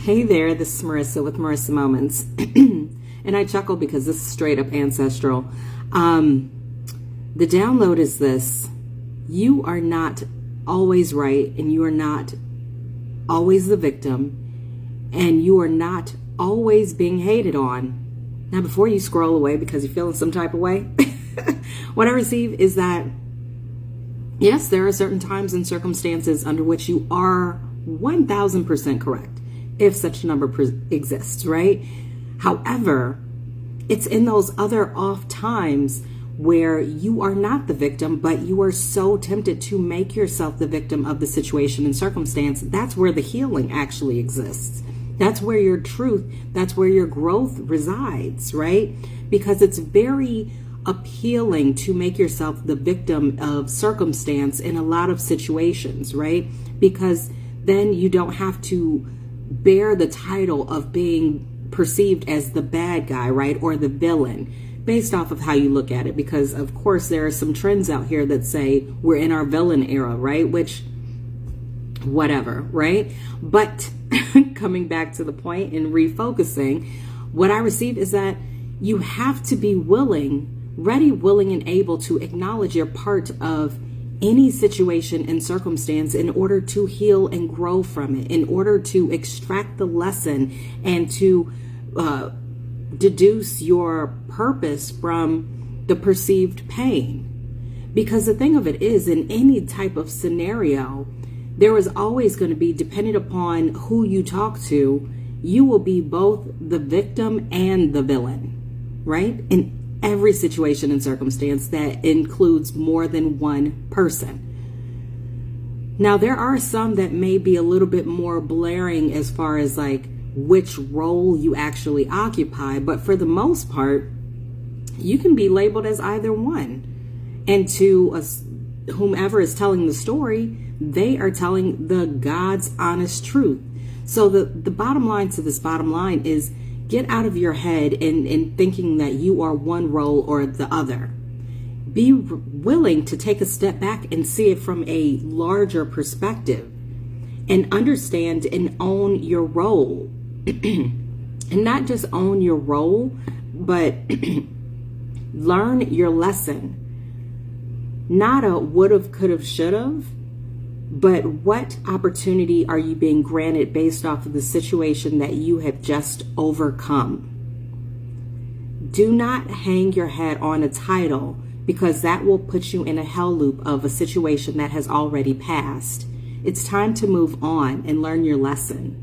Hey there, this is Marissa with Marisa Moments. And I chuckle because this is straight up ancestral. The download is this: you are not always right, and you are not always the victim, and you are not always being hated on. Now, before you scroll away because you're feeling some type of way, what I receive is that, yes, there are certain times and circumstances under which you are 1000% correct, if such a number exists, right? However, it's in those other off times where you are not the victim, but you are so tempted to make yourself the victim of the situation and circumstance. That's where the healing actually exists. That's where your truth, that's where your growth resides, right? Because it's very appealing to make yourself the victim of circumstance in a lot of situations, right? Because then you don't have to bear the title of being perceived as the bad guy, right? Or the villain, based off of how you look at it. Because of course there are some trends out here that say we're in our villain era, right? Which, whatever, right? But coming back to the point and refocusing, what I received is that you have to be ready, willing, and able to acknowledge your part of any situation and circumstance in order to heal and grow from it, in order to extract the lesson and to deduce your purpose from the perceived pain. Because the thing of it is, in any type of scenario, there is always going to be, depending upon who you talk to, you will be both the victim and the villain, right? In every situation and circumstance that includes more than one person. Now, there are some that may be a little bit more blaring as far as like which role you actually occupy, but for the most part, you can be labeled as either one. And to whomever is telling the story, they are telling the God's honest truth. So the bottom line to this bottom line is, get out of your head in thinking that you are one role or the other. Be willing to take a step back and see it from a larger perspective and understand and own your role. And not just own your role, but learn your lesson. Not a would've, could've, should've, but what opportunity are you being granted based off of the situation that you have just overcome? Do not hang your head on a title, because that will put you in a hell loop of a situation that has already passed. It's time to move on and learn your lesson.